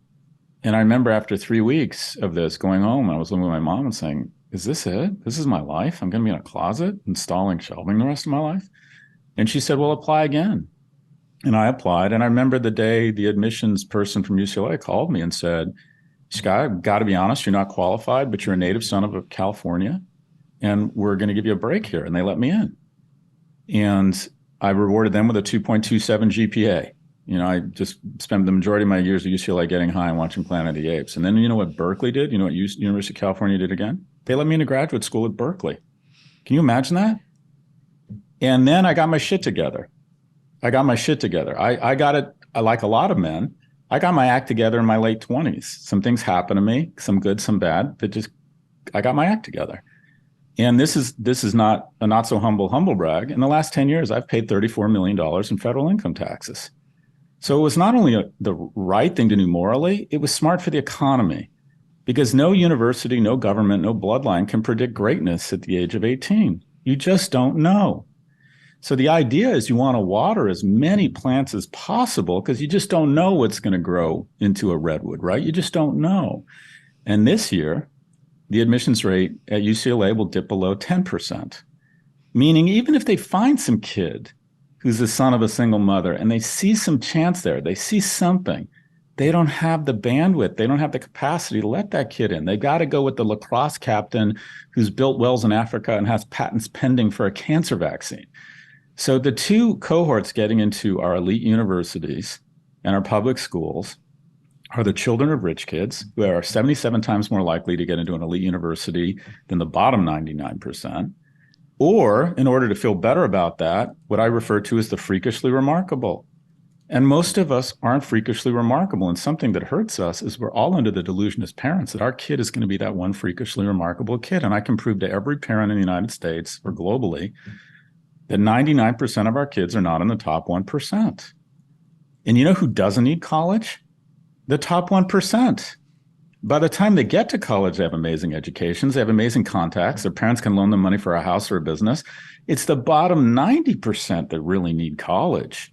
And I remember after 3 weeks of this going home, I was living with my mom and saying, is this it? This is my life? I'm going to be in a closet installing shelving the rest of my life? And she said, well, apply again. And I applied. And I remember the day the admissions person from UCLA called me and said, Scott, I've got to be honest, you're not qualified, but you're a native son of California, and we're going to give you a break here. And they let me in. And I rewarded them with a 2.27 GPA. I just spent the majority of my years at UCLA getting high and watching Planet of the Apes. And then you know what Berkeley did? You know what University of California did again? They let me into graduate school at Berkeley. Can you imagine that? And then I got my shit together. I got it, like a lot of men, I got my act together in my late 20s. Some things happened to me, some good, some bad, I got my act together. And this is not a not so humble brag. In the last 10 years, I've paid $34 million in federal income taxes. So it was not only the right thing to do morally, it was smart for the economy, because no university, no government, no bloodline can predict greatness at the age of 18. You just don't know. So the idea is you want to water as many plants as possible because you just don't know what's going to grow into a redwood, right? You just don't know. And this year, the admissions rate at UCLA will dip below 10%, meaning even if they find some kid who's the son of a single mother and they see some chance there, they see something, they don't have the bandwidth, they don't have the capacity to let that kid in. They got to go with the lacrosse captain who's built wells in Africa and has patents pending for a cancer vaccine. So the 2 cohorts getting into our elite universities and our public schools are the children of rich kids, who are 77 times more likely to get into an elite university than the bottom 99%. Or, in order to feel better about that, what I refer to as the freakishly remarkable. And most of us aren't freakishly remarkable. And something that hurts us is we're all under the delusion as parents that our kid is going to be that one freakishly remarkable kid. And I can prove to every parent in the United States or globally that 99% of our kids are not in the top 1%. And you know who doesn't need college? The top 1%. By the time they get to college, they have amazing educations, they have amazing contacts, their parents can loan them money for a house or a business. It's the bottom 90% that really need college.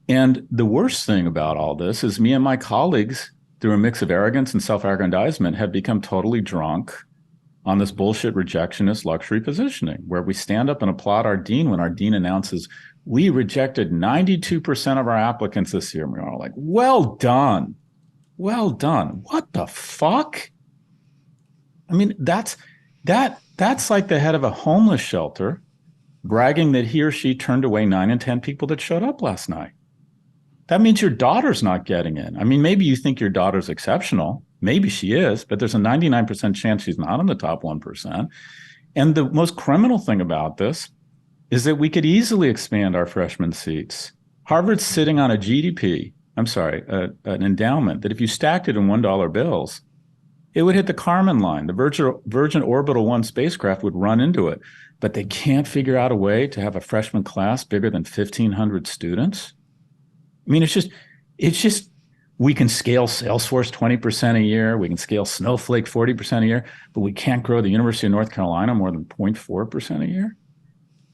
And the worst thing about all this is me and my colleagues, through a mix of arrogance and self-aggrandizement, have become totally drunk on this bullshit rejectionist luxury positioning, where we stand up and applaud our dean when our dean announces, we rejected 92% of our applicants this year. And we're all like, well done. Well done. What the fuck? I mean, that's like the head of a homeless shelter bragging that he or she turned away 9 in 10 people that showed up last night. That means your daughter's not getting in. I mean, maybe you think your daughter's exceptional. Maybe she is, but there's a 99% chance she's not in the top 1%. And the most criminal thing about this is that we could easily expand our freshman seats. Harvard's sitting on a an endowment that if you stacked it in $1 bills, it would hit the Kármán line. The Virgin Orbital 1 spacecraft would run into it, but they can't figure out a way to have a freshman class bigger than 1,500 students. I mean, it's just, we can scale Salesforce 20% a year. We can scale Snowflake 40% a year, but we can't grow the University of North Carolina more than 0.4% a year.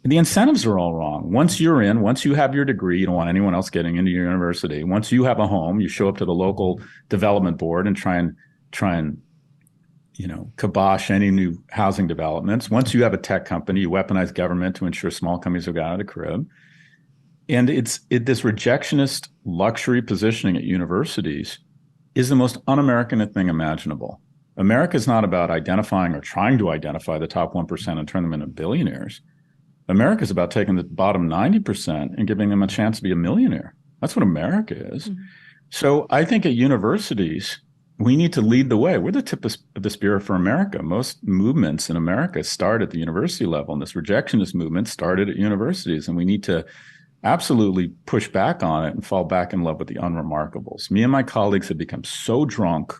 And the incentives are all wrong. Once you're in, once you have your degree, you don't want anyone else getting into your university. Once you have a home, you show up to the local development board and try and kibosh any new housing developments. Once you have a tech company, you weaponize government to ensure small companies have got out of the crib. And this rejectionist luxury positioning at universities is the most un-American thing imaginable. America is not about identifying or trying to identify the top 1% and turn them into billionaires. America is about taking the bottom 90% and giving them a chance to be a millionaire. That's what America is. Mm-hmm. So I think at universities, we need to lead the way. We're the tip of the spear for America. Most movements in America start at the university level, and this rejectionist movement started at universities, and we need to absolutely push back on it and fall back in love with the unremarkables. Me and my colleagues have become so drunk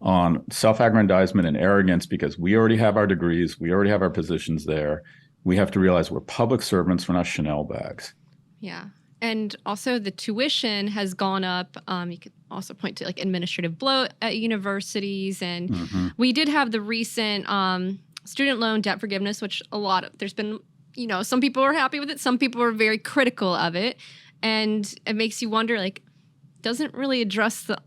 on self-aggrandizement and arrogance because we already have our degrees, we already have our positions there. We have to realize we're public servants, we're not Chanel bags. Yeah. And also the tuition has gone up. You could also point to like administrative bloat at universities. And we did have the recent student loan debt forgiveness, which there's been, some people are happy with it. Some people are very critical of it. And it makes you wonder, like, doesn't really address the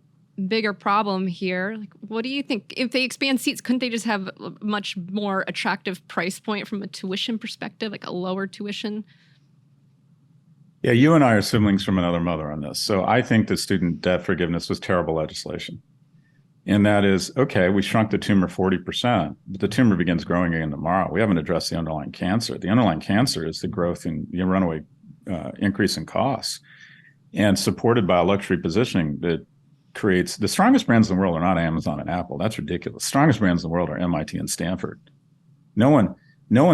bigger problem here. Like, what do you think? If they expand seats, couldn't they just have a much more attractive price point from a tuition perspective, like a lower tuition? Yeah, you and I are siblings from another mother on this. So I think the student debt forgiveness was terrible legislation. And that is, okay, we shrunk the tumor 40%, but the tumor begins growing again tomorrow. We haven't addressed the underlying cancer. The underlying cancer is the growth in the runaway increase in costs, and supported by a luxury positioning that creates the strongest brands in the world are not Amazon and Apple. That's ridiculous. Strongest brands in the world are MIT and Stanford. No one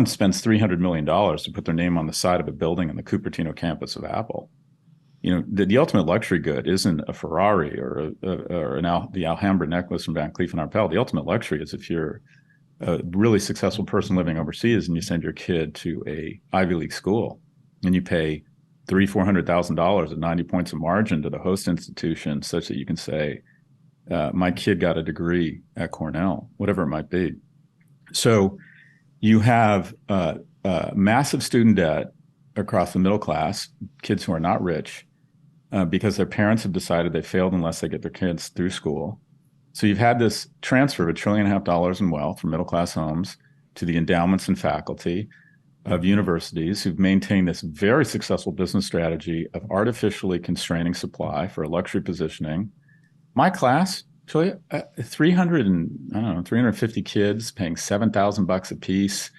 spends $300 million to put their name on the side of a building in the Cupertino campus of Apple. The ultimate luxury good isn't a Ferrari or the Alhambra necklace from Van Cleef & Arpels. The ultimate luxury is if you're a really successful person living overseas and you send your kid to a Ivy League school and you pay $300,000-$400,000 at 90 points of margin to the host institution, such that you can say, my kid got a degree at Cornell, whatever it might be. So you have massive student debt across the middle class, kids who are not rich, because their parents have decided they failed unless they get their kids through school. So you've had this transfer of $1.5 trillion in wealth from middle class homes to the endowments and faculty of universities who've maintained this very successful business strategy of artificially constraining supply for a luxury positioning. My class, Julia, 350 kids paying $7,000 a piece.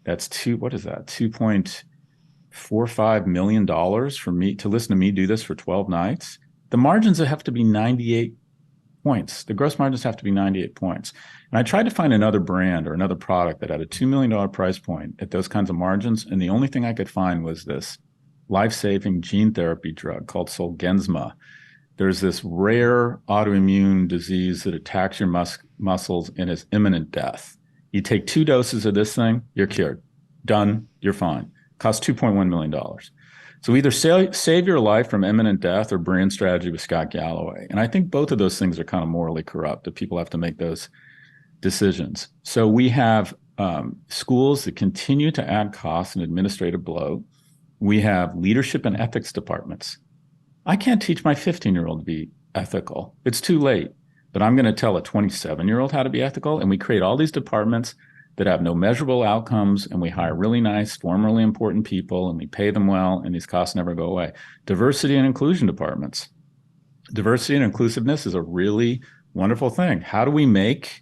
That's $2.45 million for me to listen to me do this for 12 nights. The margins have to be 98 points. The gross margins have to be 98 points. And I tried to find another brand or another product that had a $2 million price point at those kinds of margins. And the only thing I could find was this life-saving gene therapy drug called Zolgensma. There's this rare autoimmune disease that attacks your muscles and is imminent death. You take 2 doses of this thing, you're cured. Done, you're fine. Costs $2.1 million. So either save your life from imminent death or brand strategy with Scott Galloway. And I think both of those things are kind of morally corrupt, that people have to make those decisions. So we have schools that continue to add costs and administrative bloat. We have leadership and ethics departments. I can't teach my 15-year-old to be ethical. It's too late. But I'm going to tell a 27-year-old how to be ethical. And we create all these departments that have no measurable outcomes, and we hire really nice, formerly important people, and we pay them well, and these costs never go away. Diversity and inclusion departments. Diversity and inclusiveness is a really wonderful thing. How do we make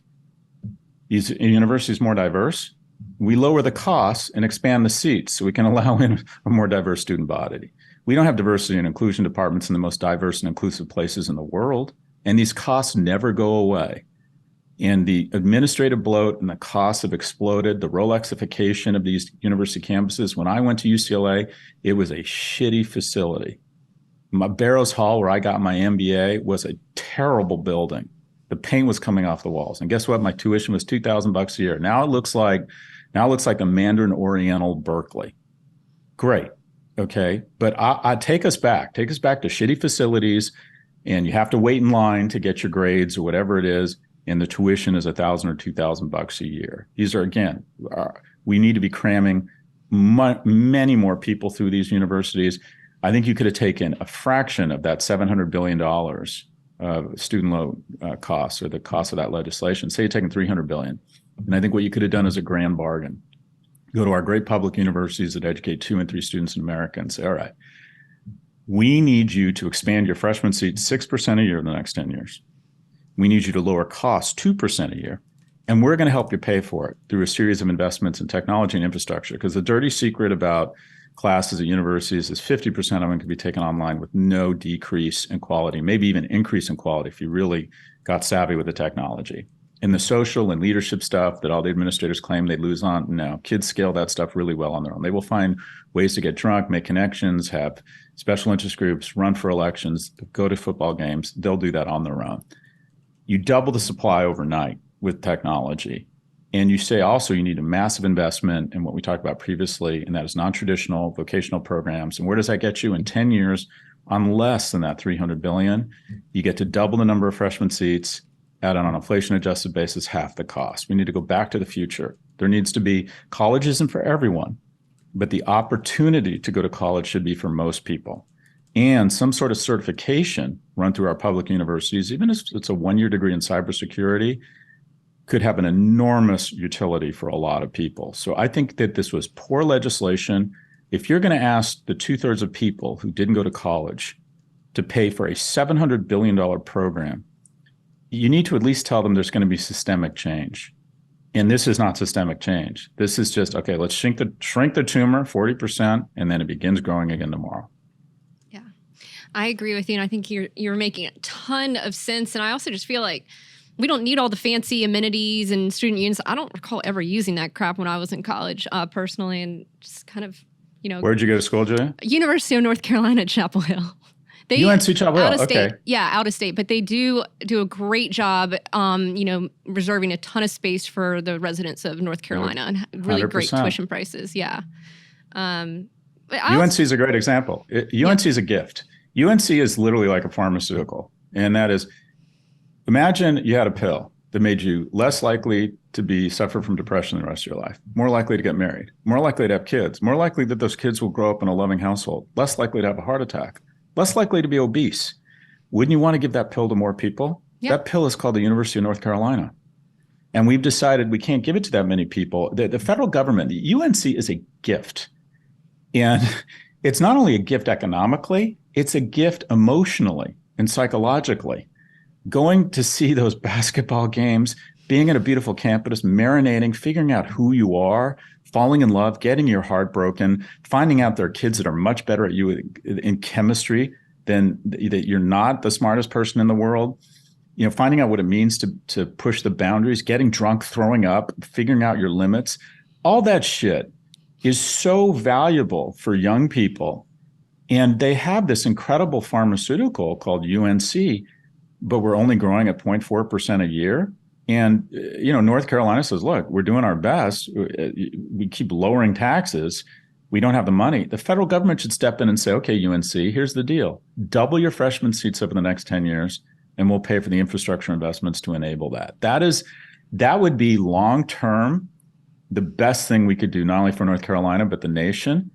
these universities more diverse? We lower the costs and expand the seats so we can allow in a more diverse student body. We don't have diversity and inclusion departments in the most diverse and inclusive places in the world, and these costs never go away. And the administrative bloat and the costs have exploded. The Rolexification of these university campuses. When I went to UCLA, it was a shitty facility. Barrows Hall, where I got my MBA, was a terrible building. The paint was coming off the walls. And guess what? My tuition was $2,000 a year. Now it looks like a Mandarin Oriental Berkeley. Great. Okay. But I take us back to shitty facilities, and you have to wait in line to get your grades or whatever it is. And the tuition is $1,000 or $2,000 a year. These are, again, we need to be cramming many more people through these universities. I think you could have taken a fraction of that $700 billion of student loan costs, or the cost of that legislation. Say you're taking $300 billion. And I think what you could have done is a grand bargain. Go to our great public universities that educate 2 and 3 students in America and say, all right, we need you to expand your freshman seats 6% a year in the next 10 years. We need you to lower costs 2% a year. And we're going to help you pay for it through a series of investments in technology and infrastructure. Because the dirty secret about classes at universities is 50% of them can be taken online with no decrease in quality, maybe even increase in quality if you really got savvy with the technology. And the social and leadership stuff that all the administrators claim they lose on, no, kids scale that stuff really well on their own. They will find ways to get drunk, make connections, have special interest groups, run for elections, go to football games. They'll do that on their own. You double the supply overnight with technology. And you say also you need a massive investment in what we talked about previously, and that is non-traditional vocational programs. And where does that get you? In 10 years, on less than that $300 billion, you get to double the number of freshman seats at on an inflation-adjusted basis, half the cost. We need to go back to the future. There needs to be, college isn't for everyone, but the opportunity to go to college should be for most people. And some sort of certification run through our public universities, even if it's a one-year degree in cybersecurity, could have an enormous utility for a lot of people. So I think that this was poor legislation. If you're going to ask the 2/3 of people who didn't go to college to pay for a $700 billion program, you need to at least tell them there's going to be systemic change. And this is not systemic change. This is just, okay, let's shrink the tumor 40%, and then it begins growing again tomorrow. Yeah, I agree with you. And I think you're making a ton of sense. And I also just feel like we don't need all the fancy amenities and student unions. I don't recall ever using that crap when I was in college, personally, and just kind of, Where'd you go to school, Julia? University of North Carolina at Chapel Hill. UNC Chapel Hill, out of state, okay. Yeah, out of state, but they do a great job, reserving a ton of space for the residents of North Carolina and really 100%. Great tuition prices. Yeah. UNC is a great example. UNC is a gift. UNC is literally like a pharmaceutical. And that is, imagine you had a pill that made you less likely to suffer from depression the rest of your life, more likely to get married, more likely to have kids, more likely that those kids will grow up in a loving household, less likely to have a heart attack, less likely to be obese. Wouldn't you want to give that pill to more people? Yep. That pill is called the University of North Carolina. And we've decided we can't give it to that many people. The federal government, the UNC is a gift. And it's not only a gift economically, it's a gift emotionally and psychologically. Going to see those basketball games, being at a beautiful campus, marinating, figuring out who you are, falling in love, getting your heart broken, finding out there are kids that are much better at you in chemistry than that you're not the smartest person in the world. Finding out what it means to push the boundaries, getting drunk, throwing up, figuring out your limits. All that shit is so valuable for young people. And they have this incredible pharmaceutical called UNC, but we're only growing at 0.4% a year. And, North Carolina says, look, we're doing our best. We keep lowering taxes. We don't have the money. The federal government should step in and say, okay, UNC, here's the deal. Double your freshman seats over the next 10 years, and we'll pay for the infrastructure investments to enable that. That would be long-term the best thing we could do, not only for North Carolina, but the nation.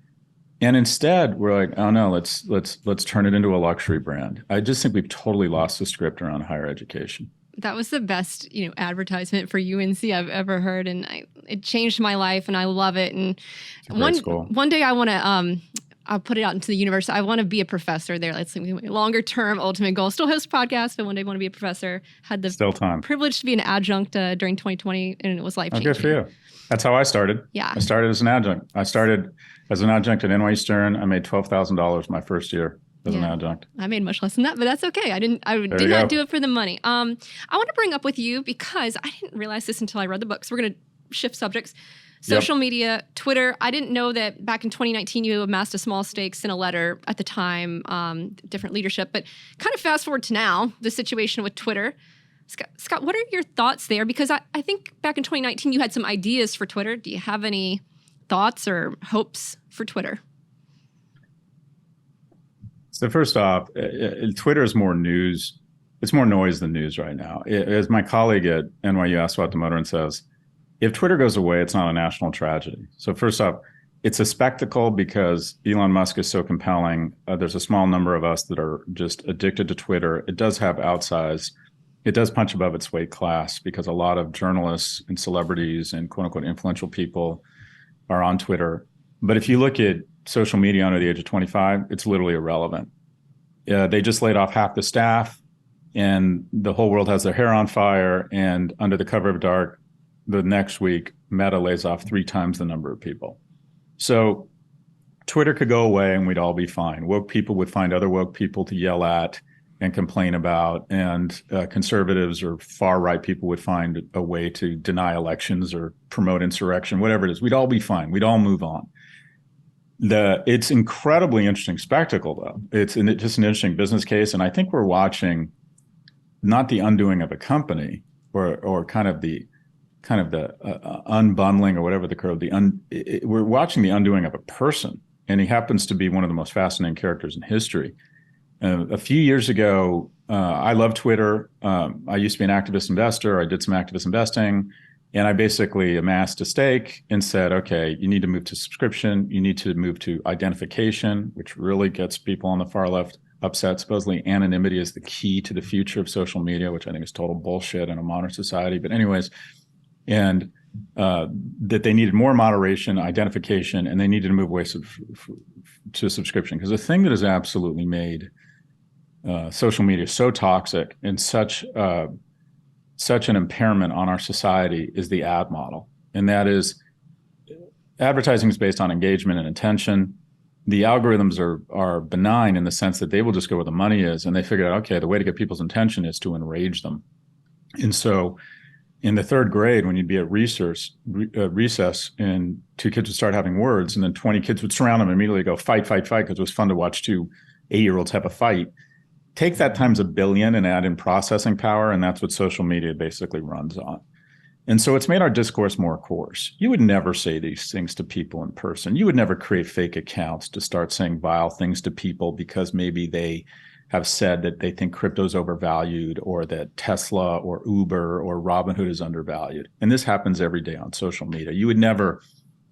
And instead, we're like, oh no, let's turn it into a luxury brand. I just think we've totally lost the script around higher education. That was the best, advertisement for UNC I've ever heard, and it changed my life, and I love it. And one day I want to, I'll put it out into the universe. I want to be a professor there. That's my longer term ultimate goal. Still host a podcast, but one day I want to be a professor. Had the privilege to be an adjunct during 2020, and it was life-changing. Oh, good for you. That's how I started. Yeah. I started as an adjunct. I started as an adjunct at NYU Stern. I made $12,000 my first year as an adjunct. I made much less than that, but that's okay. I did not do it for the money. I want to bring up with you, because I didn't realize this until I read the book. So we're going to shift subjects. Social media, Twitter. I didn't know that back in 2019 you amassed a small stakes in a letter at the time, different leadership. But kind of fast forward to now, the situation with Twitter. Scott, what are your thoughts there? Because I think back in 2019 you had some ideas for Twitter. Do you have any thoughts or hopes for Twitter? So first off, Twitter is more news. It's more noise than news right now. As my colleague at NYU asked about the motor and says, if Twitter goes away, it's not a national tragedy. So first off, it's a spectacle because Elon Musk is so compelling. There's a small number of us that are just addicted to Twitter. It does have outsized. It does punch above its weight class because a lot of journalists and celebrities and quote unquote influential people are on Twitter. But if you look at social media under the age of 25, it's literally irrelevant. They just laid off half the staff. and the whole world has their hair on fire, and under the cover of dark, the next week, Meta lays off 3 times the number of people. So Twitter could go away and we'd all be fine. Woke people would find other woke people to yell at and complain about, and conservatives or far-right people would find a way to deny elections or promote insurrection, whatever it is. We'd all be fine. We'd all move on. It's incredibly interesting spectacle, though. It's just an interesting business case, and I think we're watching not the undoing of a company or kind of the unbundling or whatever the curve. We're watching the undoing of a person, and he happens to be one of the most fascinating characters in history. A few years ago, I love Twitter. I used to be an activist investor. I did some activist investing, and I basically amassed a stake and said, okay, you need to move to subscription. You need to move to identification, which really gets people on the far left upset. Supposedly anonymity is the key to the future of social media, which I think is total bullshit in a modern society. But anyways, and that they needed more moderation, identification, and they needed to move away to subscription. Because the thing that has absolutely made social media so toxic and such an impairment on our society is the ad model. And that is, advertising is based on engagement and attention. The algorithms are benign in the sense that they will just go where the money is, and they figure out, okay, the way to get people's attention is to enrage them. And so in the 3rd grade, when you'd be at recess and 2 kids would start having words, and then 20 kids would surround them and immediately go, fight, fight, fight, because it was fun to watch 2 8-year-olds have a fight. Take that times 1 billion and add in processing power, and that's what social media basically runs on. And so it's made our discourse more coarse. You would never say these things to people in person. You would never create fake accounts to start saying vile things to people because maybe they have said that they think crypto is overvalued, or that Tesla or Uber or Robinhood is undervalued. And this happens every day on social media. You would never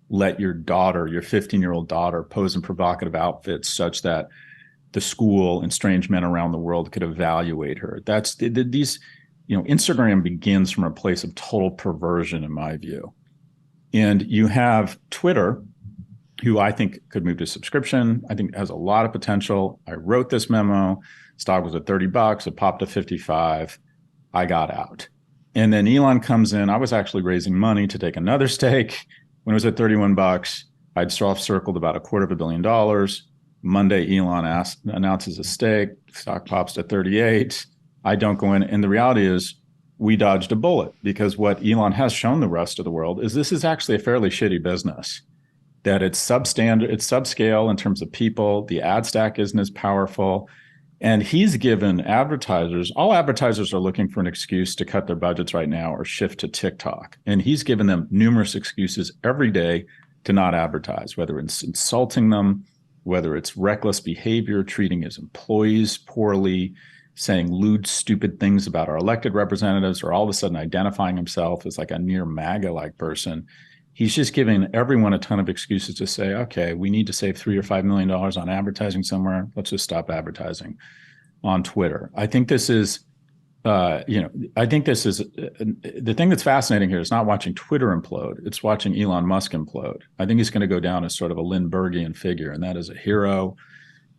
let your daughter, your 15-year-old daughter, pose in provocative outfits such that the school and strange men around the world could evaluate her. Instagram begins from a place of total perversion, in my view. And you have Twitter, who I think could move to subscription. I think has a lot of potential. I wrote this memo. Stock was at $30. It popped to 55. I got out. And then Elon comes in. I was actually raising money to take another stake. When it was at $31, I'd soft circled about $250 million. Monday, Elon announces a stake. Stock pops to 38. I don't go in. And the reality is we dodged a bullet, because what Elon has shown the rest of the world is this is actually a fairly shitty business, that it's substandard, it's subscale in terms of people. The ad stack isn't as powerful. And he's given advertisers, all advertisers are looking for an excuse to cut their budgets right now or shift to TikTok. And he's given them numerous excuses every day to not advertise, whether it's insulting them, whether it's reckless behavior, treating his employees poorly, saying lewd, stupid things about our elected representatives, or all of a sudden identifying himself as like a near MAGA-like person. He's just giving everyone a ton of excuses to say, okay, we need to save $3 or $5 million on advertising somewhere. Let's just stop advertising on Twitter. I think this is, the thing that's fascinating here is not watching Twitter implode. It's watching Elon Musk implode. I think he's going to go down as sort of a Lindberghian figure, and that is a hero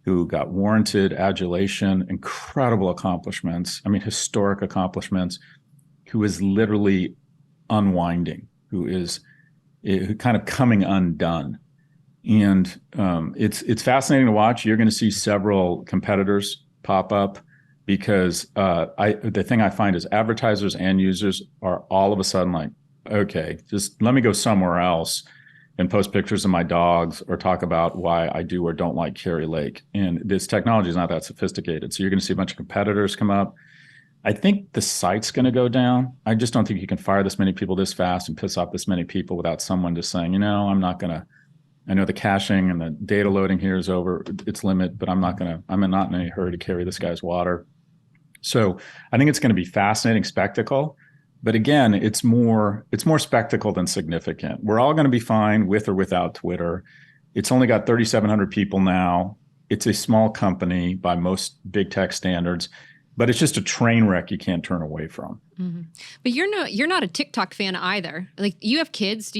who got warranted adulation, incredible accomplishments, historic accomplishments, who is literally unwinding, who kind of coming undone. And it's fascinating to watch. You're going to see several competitors pop up, because the thing I find is advertisers and users are all of a sudden like, okay, just let me go somewhere else and post pictures of my dogs or talk about why I do or don't like Carrie Lake. And this technology is not that sophisticated. So you're going to see a bunch of competitors come up. I think the site's going to go down. I just don't think you can fire this many people this fast and piss off this many people without someone just saying, I'm not going to, I know the caching and the data loading here is over its limit, but I'm not in any hurry to carry this guy's water. So I think it's going to be fascinating spectacle. But again, it's more spectacle than significant. We're all going to be fine with or without Twitter. It's only got 3,700 people now. It's a small company by most big tech standards, but it's just a train wreck you can't turn away from. Mm-hmm. But you're not a TikTok fan either. Like, you have kids.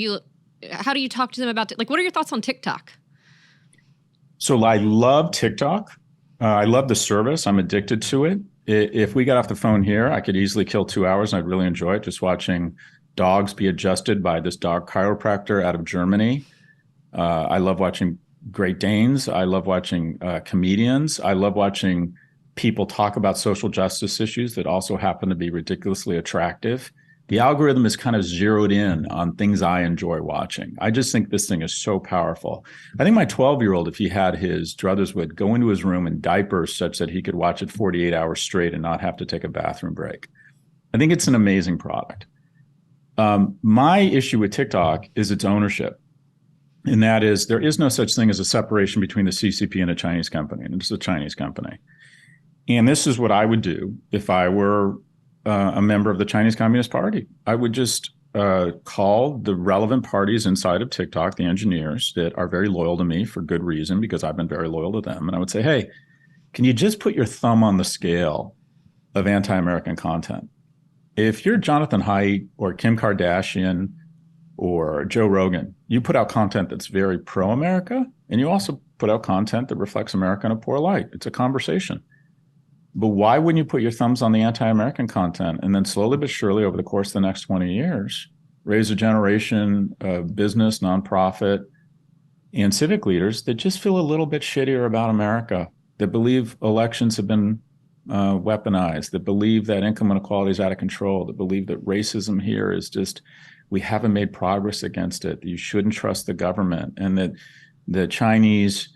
How do you talk to them about what are your thoughts on TikTok? So I love TikTok. I love the service. I'm addicted to it. If we got off the phone here, I could easily kill 2 hours and I'd really enjoy it, just watching dogs be adjusted by this dog chiropractor out of Germany. I love watching Great Danes. I love watching comedians. I love watching people talk about social justice issues that also happen to be ridiculously attractive. The algorithm is kind of zeroed in on things I enjoy watching. I just think this thing is so powerful. I think my 12-year-old, if he had his druthers, would go into his room in diapers such that he could watch it 48 hours straight and not have to take a bathroom break. I think it's an amazing product. My issue with TikTok is its ownership. And that is, there is no such thing as a separation between the CCP and a Chinese company. And it's a Chinese company. And this is what I would do if I were a member of the Chinese Communist Party. I would just call the relevant parties inside of TikTok, the engineers that are very loyal to me for good reason, because I've been very loyal to them. And I would say, hey, can you just put your thumb on the scale of anti-American content? If you're Jonathan Haidt or Kim Kardashian or Joe Rogan, you put out content that's very pro-America, and you also put out content that reflects America in a poor light. It's a conversation. But why wouldn't you put your thumbs on the anti-American content and then slowly but surely over the course of the next 20 years, raise a generation of business, nonprofit, and civic leaders that just feel a little bit shittier about America, that believe elections have been weaponized, that believe that income inequality is out of control, that believe that racism here is just, we haven't made progress against it, that you shouldn't trust the government, and that the Chinese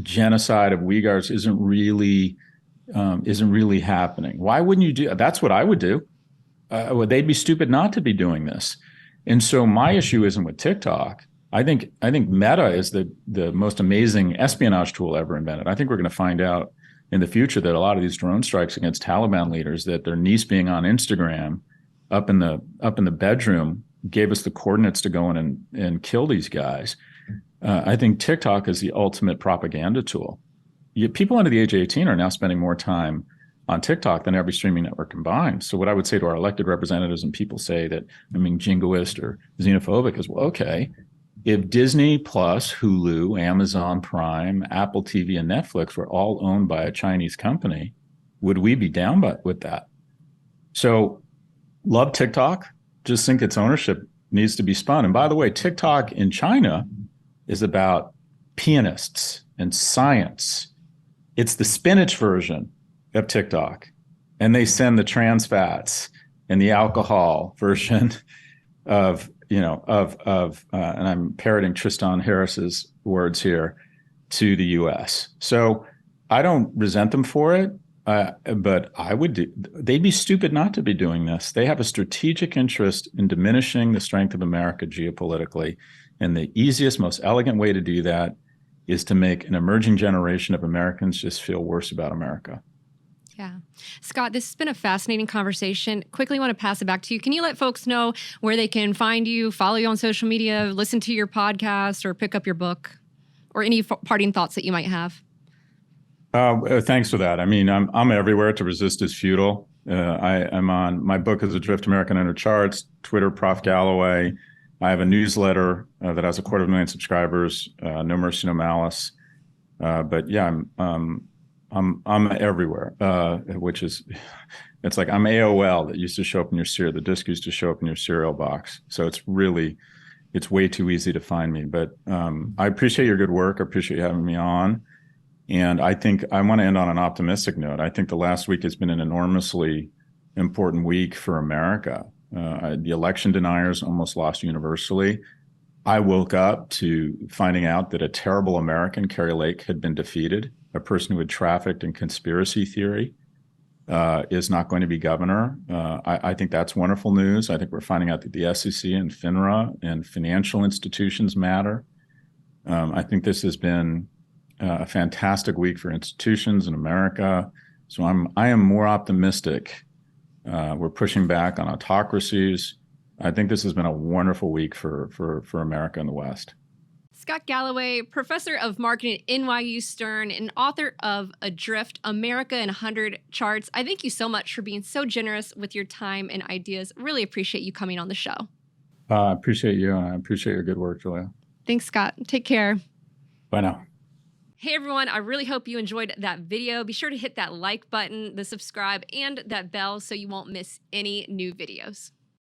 genocide of Uyghurs isn't really happening. Why wouldn't you do? That's what I would do. They'd be stupid not to be doing this. And so my issue isn't with TikTok. I think Meta is the most amazing espionage tool ever invented. I think we're going to find out in the future that a lot of these drone strikes against Taliban leaders, that their niece being on Instagram up in the bedroom gave us the coordinates to go in and kill these guys. I think TikTok is the ultimate propaganda tool. People under the age of 18 are now spending more time on TikTok than every streaming network combined. So what I would say to our elected representatives, and people say that I'm being jingoist or xenophobic, is, well, okay, if Disney Plus, Hulu, Amazon Prime, Apple TV, and Netflix were all owned by a Chinese company, would we be down with that? So love TikTok, just think its ownership needs to be spun. And by the way, TikTok in China is about pianists and science. It's the spinach version of TikTok. And they send the trans fats and the alcohol version of, and I'm parroting Tristan Harris's words here, to the US. So I don't resent them for it, but they'd be stupid not to be doing this. They have a strategic interest in diminishing the strength of America geopolitically. And the easiest, most elegant way to do that is to make an emerging generation of Americans just feel worse about America. Yeah. Scott, this has been a fascinating conversation. Quickly want to pass it back to you. Can you let folks know where they can find you, follow you on social media, listen to your podcast, or pick up your book, or any parting thoughts that you might have? Thanks for that. I mean, I'm everywhere. To resist is futile. I'm on, my book is Adrift, American Under Charts, Twitter, Prof. Galloway. I have a newsletter that has 250,000 subscribers, No Mercy, No Malice. But yeah, I'm everywhere, which is, it's like I'm AOL that used to show up in your cereal. The disc used to show up in your cereal box. So it's way too easy to find me. But I appreciate your good work. I appreciate you having me on. And I think I want to end on an optimistic note. I think the last week has been an enormously important week for America. The election deniers almost lost universally. I woke up to finding out that a terrible American, Carrie Lake, had been defeated. A person who had trafficked in conspiracy theory is not going to be governor. I think that's wonderful news. I think we're finding out that the SEC and FINRA and financial institutions matter. I think this has been a fantastic week for institutions in America. So I am more optimistic. We're pushing back on autocracies. I think this has been a wonderful week for America in the West. Scott Galloway, professor of marketing at NYU Stern and author of Adrift, America in 100 Charts. I thank you so much for being so generous with your time and ideas. Really appreciate you coming on the show. I appreciate you, and I appreciate your good work, Julia. Thanks, Scott. Take care. Bye now. Hey everyone, I really hope you enjoyed that video. Be sure to hit that like button, the subscribe, and that bell so you won't miss any new videos.